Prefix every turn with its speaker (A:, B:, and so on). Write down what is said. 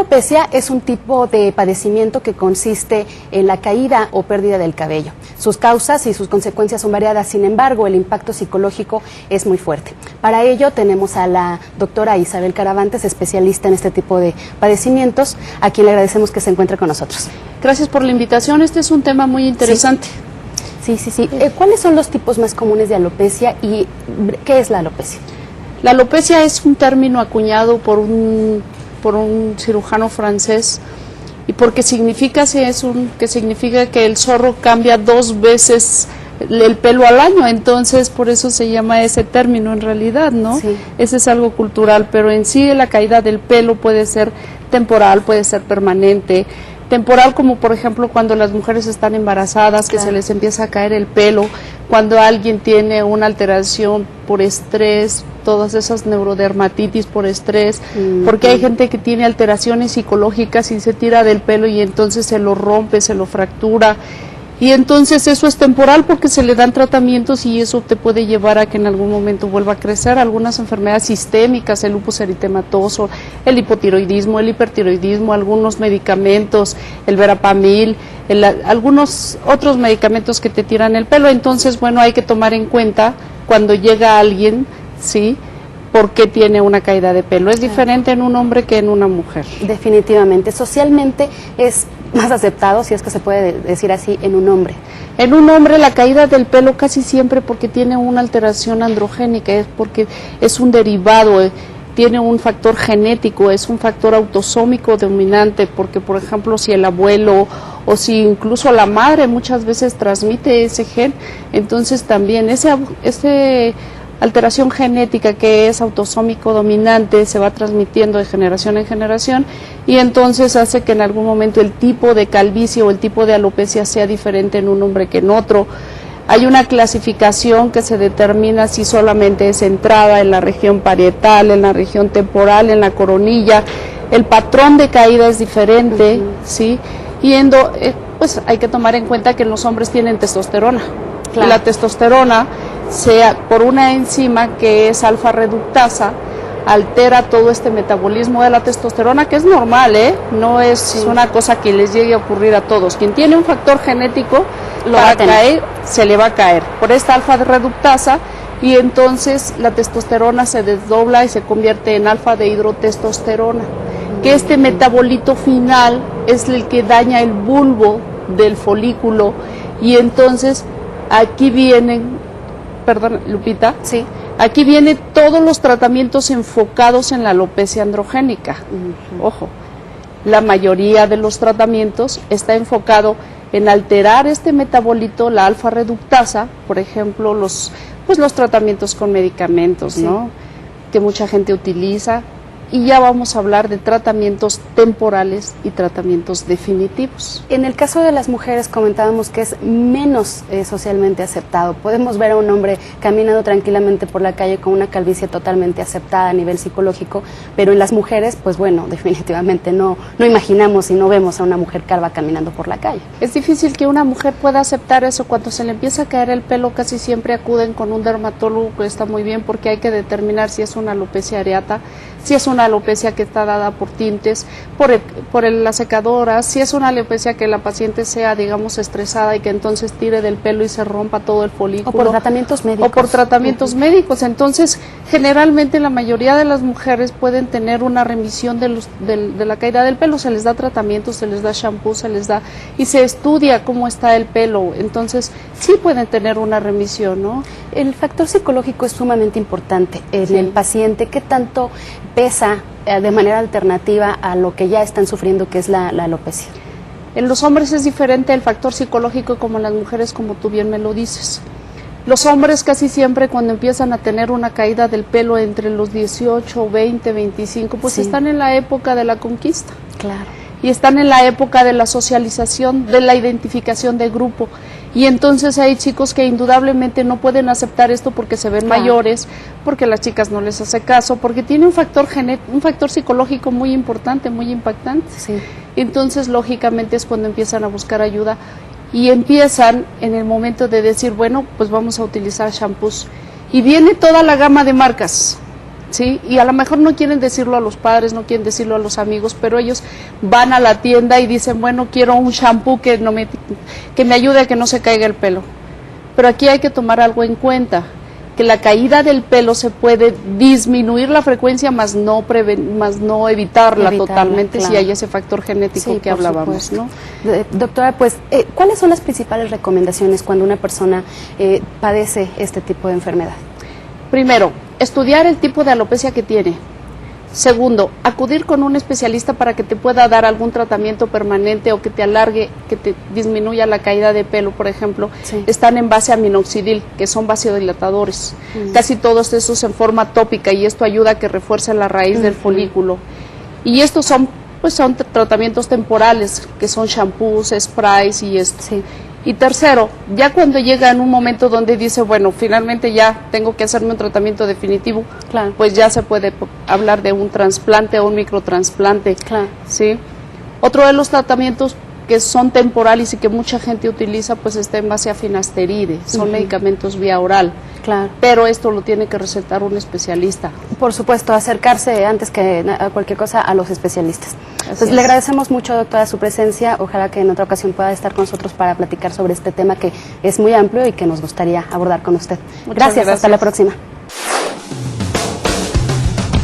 A: alopecia es un tipo de padecimiento que consiste en la caída o pérdida del cabello. Sus causas y sus consecuencias son variadas, sin embargo, el impacto psicológico es muy fuerte. Para ello tenemos a la doctora Isabel Caravantes, especialista en este tipo de padecimientos, a quien le agradecemos que se encuentre con nosotros.
B: Gracias por la invitación, este es un tema muy interesante.
A: Sí. ¿Cuáles son los tipos más comunes de alopecia y qué es la alopecia?
B: La alopecia es un término acuñado por un cirujano francés, y porque significa que el zorro cambia 2 veces el pelo al año, entonces por eso se llama ese término en realidad, ¿no?
A: Sí.
B: Ese es algo cultural, pero en sí la caída del pelo puede ser temporal, puede ser permanente. Temporal, como por ejemplo cuando las mujeres están embarazadas, que se les empieza a caer el pelo, cuando alguien tiene una alteración por estrés, todas esas neurodermatitis por estrés, porque hay gente que tiene alteraciones psicológicas y se tira del pelo y entonces se lo rompe, se lo fractura, y entonces eso es temporal porque se le dan tratamientos y eso te puede llevar a que en algún momento vuelva a crecer. Algunas enfermedades sistémicas, el lupus eritematoso, el hipotiroidismo, el hipertiroidismo, algunos medicamentos, el verapamil, algunos otros medicamentos que te tiran el pelo. Entonces, bueno, hay que tomar en cuenta cuando llega alguien, ¿sí?, por qué tiene una caída de pelo. Es diferente en un hombre que en una mujer.
A: Definitivamente. Socialmente es más aceptado, si es que se puede decir así, en un hombre.
B: En un hombre la caída del pelo casi siempre porque tiene una alteración androgénica, es porque es un derivado, tiene un factor genético, es un factor autosómico dominante, porque por ejemplo si el abuelo o si incluso la madre muchas veces transmite ese gen, entonces también ese alteración genética que es autosómico dominante se va transmitiendo de generación en generación y entonces hace que en algún momento el tipo de calvicie o el tipo de alopecia sea diferente en un hombre que en otro. Hay una clasificación que se determina si solamente es centrada en la región parietal, en la región temporal, en la coronilla. El patrón de caída es diferente, ¿sí? Y pues hay que tomar en cuenta que los hombres tienen testosterona. Claro. Y la testosterona, por una enzima que es alfa reductasa, altera todo este metabolismo de la testosterona, que es normal, no es una cosa que les llegue a ocurrir a todos. Quien tiene un factor genético se le va a caer por esta alfa reductasa, y entonces la testosterona se desdobla y se convierte en alfa dehidrotestosterona, que este metabolito final es el que daña el bulbo del folículo, y entonces aquí vienen, perdón, Lupita,
A: sí,
B: aquí vienen todos los tratamientos enfocados en la alopecia androgénica. Ojo, la mayoría de los tratamientos está enfocado en alterar este metabolito, la alfa reductasa, por ejemplo, los tratamientos con medicamentos, sí, ¿no?, que mucha gente utiliza. Y ya vamos a hablar de tratamientos temporales y tratamientos definitivos.
A: En el caso de las mujeres comentábamos que es menos socialmente aceptado. Podemos ver a un hombre caminando tranquilamente por la calle con una calvicie totalmente aceptada a nivel psicológico, pero en las mujeres, pues bueno, definitivamente no imaginamos y no vemos a una mujer calva caminando por la calle.
B: Es difícil que una mujer pueda aceptar eso. Cuando se le empieza a caer el pelo, casi siempre acuden con un dermatólogo, que está muy bien, porque hay que determinar si es una alopecia areata, si es una alopecia que está dada por tintes, por la secadora, si es una alopecia que la paciente sea, digamos, estresada y que entonces tire del pelo y se rompa todo el folículo.
A: O por tratamientos médicos.
B: O por tratamientos médicos. Entonces, generalmente la mayoría de las mujeres pueden tener una remisión de la caída del pelo. Se les da tratamiento, se les da shampoo, y se estudia cómo está el pelo. Entonces, sí pueden tener una remisión, ¿no?
A: El factor psicológico es sumamente importante en el paciente. ¿Qué tanto pesa de manera alternativa a lo que ya están sufriendo, que es la alopecia?
B: En los hombres es diferente el factor psicológico como en las mujeres, como tú bien me lo dices. Los hombres casi siempre cuando empiezan a tener una caída del pelo entre los 18, 20, 25, pues sí, están en la época de la conquista.
A: Claro.
B: Y están en la época de la socialización, de la identificación de grupo. Y entonces hay chicos que indudablemente no pueden aceptar esto porque se ven mayores, porque las chicas no les hace caso, porque tiene un factor psicológico muy importante, muy impactante.
A: Sí.
B: Entonces, lógicamente es cuando empiezan a buscar ayuda y empiezan en el momento de decir, bueno, pues vamos a utilizar shampoos. Y viene toda la gama de marcas. ¿sí? Y a lo mejor no quieren decirlo a los padres, no quieren decirlo a los amigos, pero ellos van a la tienda y dicen, bueno, quiero un shampoo que me ayude a que no se caiga el pelo. Pero aquí hay que tomar algo en cuenta, que la caída del pelo se puede disminuir la frecuencia, más no evitarla totalmente, claro, si hay ese factor genético, sí, que hablábamos, ¿no?
A: Doctora, pues, ¿cuáles son las principales recomendaciones cuando una persona padece este tipo de enfermedad?
B: Primero, estudiar el tipo de alopecia que tiene. Segundo, acudir con un especialista para que te pueda dar algún tratamiento permanente o que te alargue, que te disminuya la caída de pelo, por ejemplo. Sí. Están en base a minoxidil, que son vasodilatadores. Casi todos esos en forma tópica, y esto ayuda a que refuerce la raíz del folículo. Y estos son tratamientos temporales, que son shampoos, sprays y esto. Sí. Y tercero, ya cuando llega en un momento donde dice, bueno, finalmente ya tengo que hacerme un tratamiento definitivo, claro, pues ya se puede hablar de un trasplante o un microtrasplante. Claro. ¿Sí? Otro de los tratamientos que son temporales y que mucha gente utiliza, pues está en base a finasteride, son medicamentos vía oral. Claro. Pero esto lo tiene que recetar un especialista.
A: Por supuesto, acercarse antes que a cualquier cosa a los especialistas. Pues le agradecemos mucho, doctora, su presencia. Ojalá que en otra ocasión pueda estar con nosotros para platicar sobre este tema que es muy amplio y que nos gustaría abordar con usted. Gracias. Hasta la próxima.